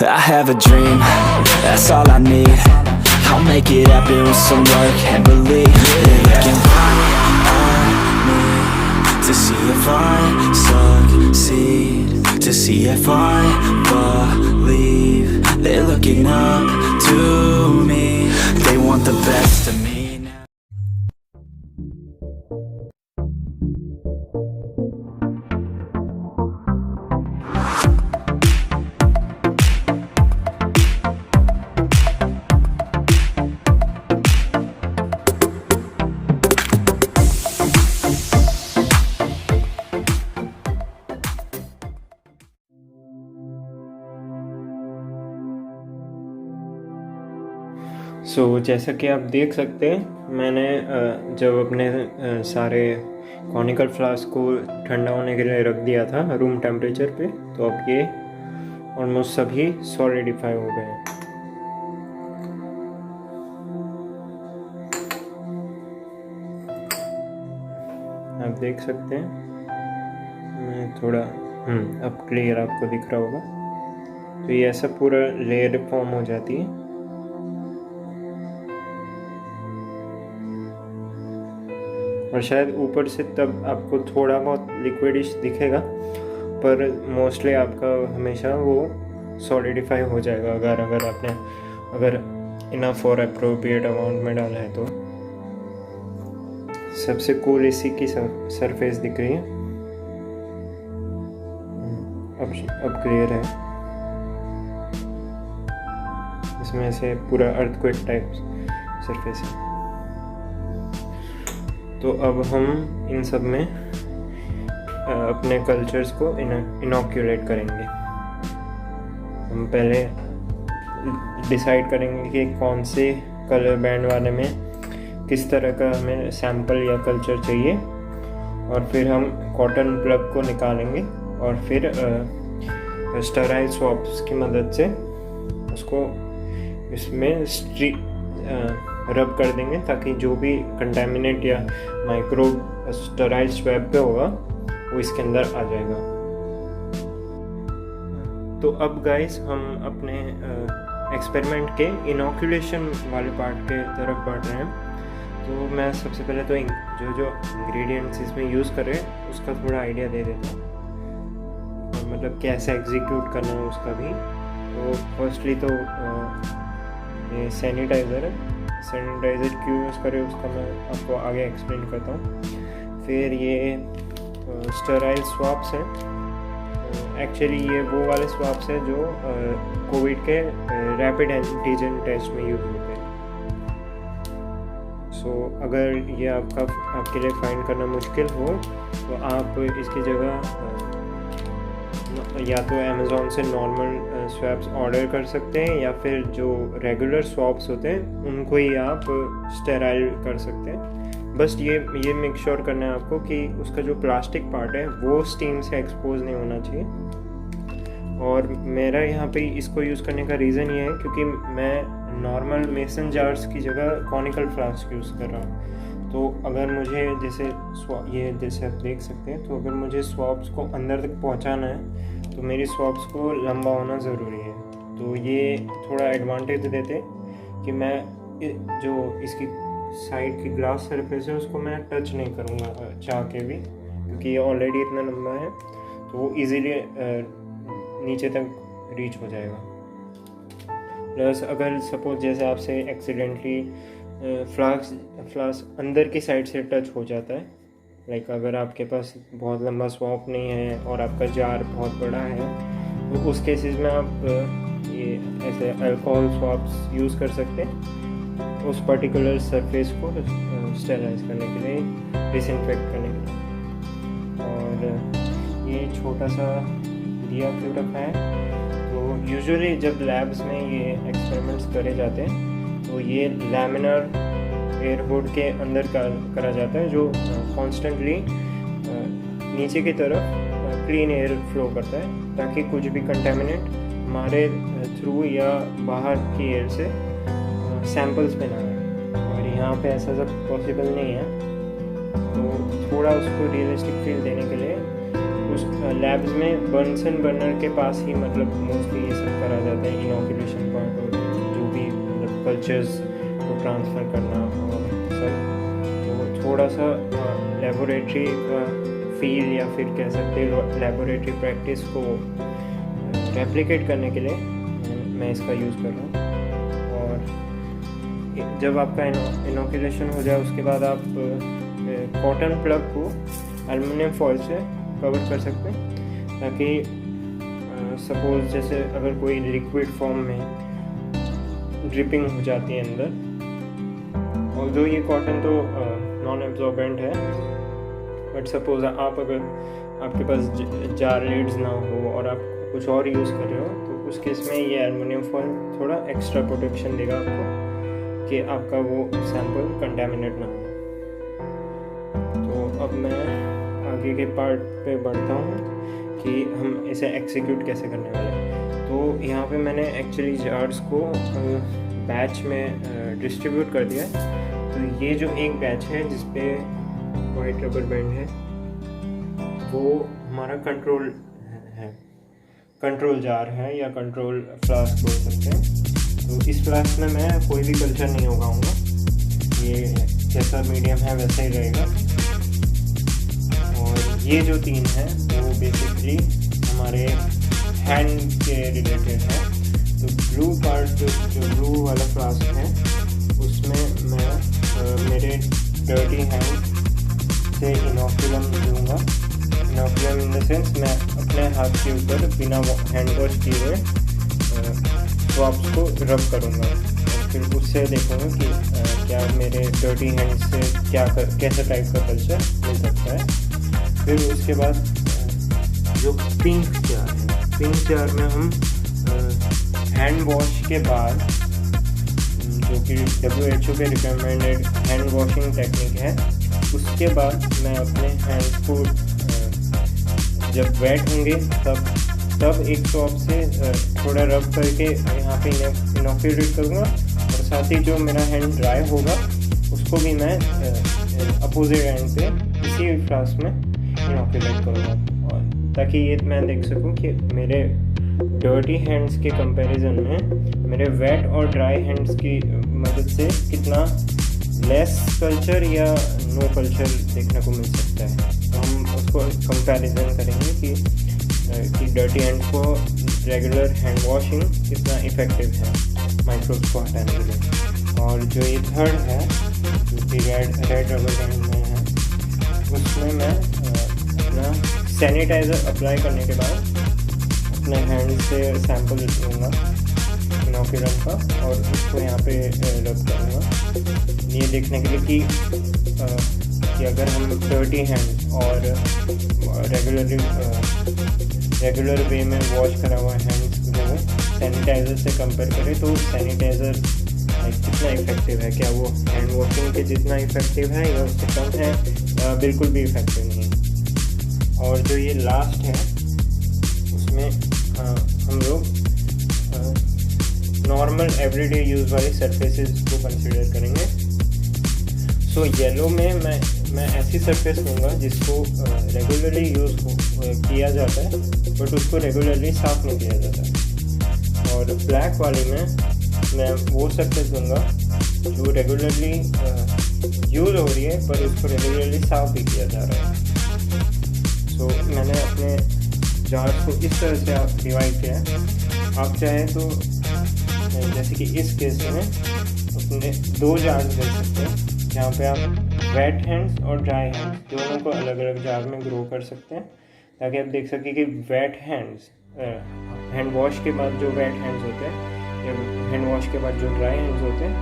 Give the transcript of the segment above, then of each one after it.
I have a dream, that's all I need. I'll make it happen with some work and belief. They're looking right at me to see if I succeed, to see if I believe. They're looking up to me. They want the best of me now. जैसा कि आप देख सकते हैं, मैंने जब अपने सारे कॉनिकल फ्लास्क को ठंडा होने के लिए रख दिया था रूम टेम्परेचर पे, तो अब ये ऑलमोस्ट सभी सॉलिडिफाई हो गए हैं। आप देख सकते हैं, मैं थोड़ा अब क्लियर आपको दिख रहा होगा। तो ये ऐसा पूरा लेयर फॉर्म हो जाती है। और शायद ऊपर से तब आपको थोड़ा बहुत लिक्विडिश दिखेगा, पर मोस्टली आपका हमेशा वो सॉलिडिफाई हो जाएगा अगर आपने इनफ और अप्रोप्रिएट अमाउंट में डाला है तो। सबसे कूल इसी की सरफेस दिख रही है। अब क्लियर है। इसमें से पूरा अर्थक्वेक टाइप सरफेस है। तो अब हम इन सब में अपने कल्चर्स को इनोक्यूलेट करेंगे। हम पहले डिसाइड करेंगे कि कौन से कलर बैंड वाले में किस तरह का हमें सैंपल या कल्चर चाहिए, और फिर हम कॉटन प्लग को निकालेंगे और फिर स्टेराइल स्वॉप्स की मदद से उसको इसमें रब कर देंगे, ताकि जो भी कंटेमिनेंट या माइक्रोब स्टेराइल स्वैब पे होगा वो इसके अंदर आ जाएगा। तो अब गाइस हम अपने एक्सपेरिमेंट के इनोक्यूलेशन वाले पार्ट के तरफ बढ़ रहे हैं। तो मैं सबसे पहले तो जो इंग्रेडिएंट्स इसमें यूज़ कर रहे हैं उसका थोड़ा आइडिया दे देता हूँ, और मतलब कैसे एग्जीक्यूट करना है उसका भी। तो फर्स्टली तो ये सैनिटाइज़र है। सैनिटाइज़र क्यों यूज़ करें उसका मैं आपको आगे एक्सप्लेन करता हूँ। फिर ये स्टेराइल स्वैब्स हैं। एक्चुअली ये वो वाले स्वैब्स हैं जो कोविड के रैपिड एंटीजन टेस्ट में यूज़ होते हैं। अगर ये आपके लिए फाइंड करना मुश्किल हो तो आप इसकी जगह या तो अमेज़ॉन से नॉर्मल स्वैब्स ऑर्डर कर सकते हैं, या फिर जो रेगुलर स्वैब्स होते हैं उनको ही आप स्टेराइल कर सकते हैं। बस ये मेक श्योर करना है आपको कि उसका जो प्लास्टिक पार्ट है वो स्टीम से एक्सपोज नहीं होना चाहिए। और मेरा यहाँ पे इसको यूज़ करने का रीज़न ये है क्योंकि मैं नॉर्मल मेसन जार्स की जगह कॉनिकल फ्लास्क यूज़ कर रहा हूँ। तो अगर मुझे जैसे आप देख सकते हैं, तो अगर मुझे स्वैब्स को अंदर तक पहुंचाना है तो मेरी स्वैब्स को लंबा होना ज़रूरी है। तो ये थोड़ा एडवांटेज देते कि मैं जो इसकी साइड की ग्लास सरफेस है उसको मैं टच नहीं करूँगा चाह के भी, क्योंकि ये ऑलरेडी इतना लंबा है तो वो इजीली नीचे तक रीच हो जाएगा। प्लस अगर सपोज जैसे आपसे एक्सीडेंटली फ्लास्क अंदर की साइड से टच हो जाता है, लाइक अगर आपके पास बहुत लंबा स्वैप नहीं है और आपका जार बहुत बड़ा है, तो उस केसेस में आप ये ऐसे अल्कोहल स्वैप्स यूज़ कर सकते हैं उस पर्टिकुलर सरफेस को स्टेराइज करने के लिए, डिसइंफेक्ट करने के लिए। और ये छोटा सा दिया क्यों रखा है, तो यूजुअली जब लैब्स में ये एक्सपेरिमेंट्स करे जाते हैं तो ये लैमिनार एयर हुड के अंदर करा जाता है, जो कॉन्स्टेंटली नीचे की तरफ क्लीन एयर फ्लो करता है, ताकि कुछ भी कंटेमिनेंट हमारे थ्रू या बाहर की एयर से सैंपल्स पे ना आए। और यहाँ पे ऐसा सब पॉसिबल नहीं है, तो थोड़ा उसको रियलिस्टिक फील देने के लिए उस लैब्स में बर्नसन बर्नर के पास ही मतलब मोस्टली ये सब करा जाता है, इनोकुलेशन पार्ट और जो भी मतलब कल्चर्स को ट्रांसफ़र करना और सब। तो थोड़ा सा लेबोरेटरी फील या फिर कह सकते हैं लेबोरेटरी प्रैक्टिस को रेप्लिकेट करने के लिए मैं इसका यूज़ कर रहा हूँ। और जब आपका इनोकुलेशन हो जाए उसके बाद आप कॉटन प्लग को एल्युमिनियम फॉइल से कवर कर सकते हैं, ताकि सपोज जैसे अगर कोई लिक्विड फॉर्म में ड्रिपिंग हो जाती है अंदर, और जो ये कॉटन तो नॉन एब्जॉर्बेंट है, बट सपोज आप अगर आपके पास जार लीड्स ना हो और आप कुछ और यूज़ कर रहे हो, तो उस केस में ये एल्युमिनियम फॉइल थोड़ा एक्स्ट्रा प्रोटेक्शन देगा आपको कि आपका वो सैंपल कंटेमिनेट ना हो। तो अब मैं आगे के पार्ट पे बढ़ता हूँ कि हम इसे एग्जीक्यूट कैसे करने वाले हैं। तो यहाँ पे मैंने एक्चुअली जार्स को बैच में डिस्ट्रीब्यूट कर दिया है। तो ये जो एक बैच है जिस पे वाइट रबर बैंड है, वो हमारा कंट्रोल जार है या कंट्रोल फ्लास्क बोल सकते हैं। तो इस फ्लास्क में मैं कोई भी कल्चर नहीं उगाऊंगा, ये जैसा मीडियम है वैसा ही रहेगा। और ये जो 3 है वो बेसिकली हमारे हैंड के रिलेटेड है। तो ब्लू पार्ट जो ब्लू वाला फ्लास्क है उसमें मैं मेरे डर्टी हैंड से इनोकुलम दूँगा। इनोकुलम इन द सेंस मैं अपने हाथ के ऊपर बिना हैंड वॉश किए हुए स्वॉप्स को रब करूँगा, और फिर उससे देखूँगा कि क्या मेरे डर्टी हैंड से कैसा टाइप का कल्चर मिल सकता है। फिर उसके बाद जो पिंक जार है, पिंक जार में हम हैंड वॉश के बाद, जो कि WHO के रिकमेंडेड हैंड वॉशिंग टेक्निक है, उसके बाद मैं अपने हैंड्स को जब वेट होंगे तब एक स्वॉप से थोड़ा रब करके यहाँ पे इनोकुलेट करूँगा, और साथ ही जो मेरा हैंड ड्राई होगा उसको भी मैं अपोजिट एंड पे इसी फ्लास्क में इनोकुलेट करूँगा, और ताकि ये मैं देख सकूँ कि मेरे डर्टी हैंड्स के कंपैरिजन में मेरे वेट और ड्राई हैंड्स की मदद से कितना लेस कल्चर या नो कल्चर देखने को मिल सकता है। तो हम उसको कंपैरिजन करेंगे कि डर्टी हैंड को रेगुलर हैंड वॉशिंग कितना इफ़ेक्टिव है माइक्रोब्स को हटाने के लिए। और जो ये थर्ड है जो कि रेड रबर बैंड में है, उसमें मैं अपना सैनिटाइज़र अप्लाई करने के बाद अपने हैंड से सैंपल लूँगा इनोकुलम का, और उसको यहाँ पे रब करूँगा ये देखने के लिए कि अगर हम डर्टी हैंड और रेगुलर वे में वॉश करा हुआ हैंड्स को सैनिटाइज़र से कंपेयर करें, तो सैनिटाइज़र कितना इफ़ेक्टिव है, क्या वो हैंड वॉशिंग के जितना इफ़ेक्टिव है या उससे कम है, या बिल्कुल भी इफ़ेक्टिव नहीं है। और जो ये लास्ट है उसमें हम लोग नॉर्मल एवरीडे यूज़ वाली सरफेसेस को कंसिडर करेंगे। सो येलो में मैं ऐसी सरफेस लूँगा जिसको रेगुलरली यूज़ किया जाता है, बट उसको रेगुलरली साफ़ नहीं किया जाता है। और ब्लैक वाली में मैं वो सरफेस लूँगा जो रेगुलरली यूज़ हो रही है पर उसको रेगुलरली साफ़ भी किया जा रहा है। सो मैंने अपने जार्स को इस तरह से आप डिवाइड किया है। आप चाहें तो जैसे कि इस केस में अपने 2 जार्स ले सकते हैं, जहाँ पे आप वेट हैंड्स और ड्राई हैंड्स दोनों को अलग अलग जार में ग्रो कर सकते हैं, ताकि आप देख सकें कि वेट हैंड्स हैंड वॉश के बाद जो वेट हैंड्स होते हैं या हैंड वॉश के बाद जो ड्राई हैंड्स होते हैं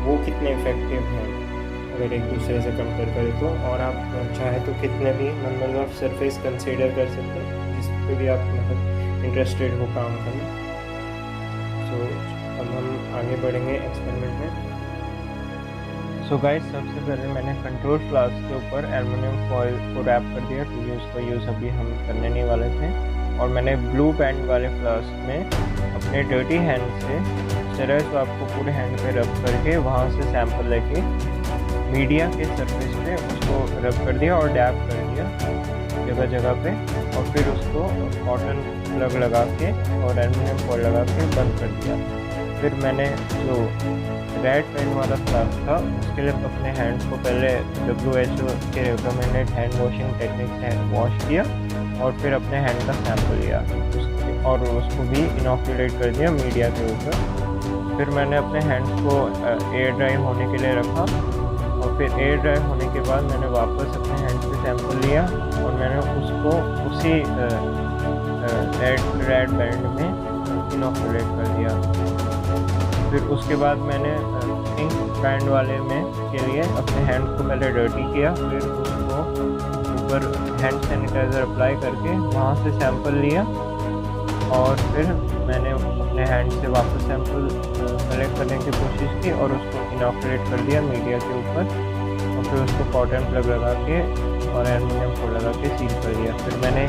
वो कितने इफ़ेक्टिव हैं अगर एक दूसरे से कंपेयर करें तो। और आप चाहे तो कितने भी नंबर ऑफ सरफेस कंसीडर कर सकते हैं जिस पे भी आप मतलब इंटरेस्टेड हो काम करना। सो अब हम आगे बढ़ेंगे एक्सपेरिमेंट में। सो गाइस, सबसे पहले मैंने कंट्रोल फ्लास्क के ऊपर एल्युमिनियम फॉइल को रैप कर दिया क्योंकि उसका यूज़ अभी हम करने नहीं वाले थे। और मैंने ब्लू बैंड वाले फ्लास्क में अपने डर्टी हैंड से स्टेरॉइड स्वाब को पूरे हैंड पे रब करके वहाँ से सैंपल लेके मीडिया के सरफेस पे उसको रब कर दिया और डैप कर दिया। जगह जगह पे, और फिर उसको कॉटन प्लग लगा के और एल्युमिनियम फॉयल लगा के बंद कर दिया। फिर मैंने जो रेड पेन वाला फ्लास्क था उसके लिए अपने हैंड्स को पहले WHO के रिकमेंडेड हैंड वॉशिंग टेक्निक से वॉश किया और फिर अपने हैंड का सैंपल लिया और उसको भी इनॉक्यूलेट कर दिया मीडिया के ऊपर। फिर मैंने अपने हैंड्स को एयर ड्राई होने के लिए रखा और फिर एयर ड्राई होने के बाद मैंने वापस अपने हैंड्स से सैंपल लिया और मैंने उसको उसी रेड बैंड में इनॉक्यूलेट कर दिया। फिर उसके बाद मैंने पिंक बैंड वाले में के लिए अपने हैंड्स को पहले डर्टी किया, फिर उसको ऊपर हैंड सैनिटाइज़र अप्लाई करके वहाँ से सैंपल लिया और फिर मैंने अपने हैंड से वापस सैंपल कलेक्ट करने की कोशिश की और उसको इनॉक्यूलेट कर दिया मीडिया के ऊपर और फिर उसको कॉटन प्लग लगा के और एल्युमिनियम फॉयल लगा के सील कर दिया। फिर मैंने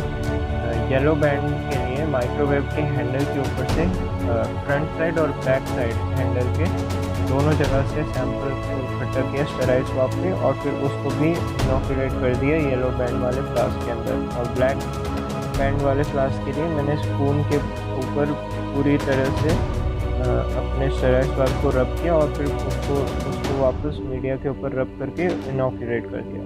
येलो बैंड के लिए माइक्रोवेव के हैंडल के ऊपर से फ्रंट साइड और बैक साइड हैंडल के दोनों जगह से सैंपल इकट्ठा किया स्टेराइल स्वाब पे और फिर उसको भी इनॉक्यूलेट कर दिया येलो बैंड वाले फ्लास्क के अंदर। और ब्लैक बैंड वाले फ्लास्क के लिए मैंने स्पून के ऊपर पूरी तरह से अपने स्टेराइल स्वाब को रब किया और फिर उसको वापस मीडिया के ऊपर रब करके इनॉक्यूलेट कर दिया।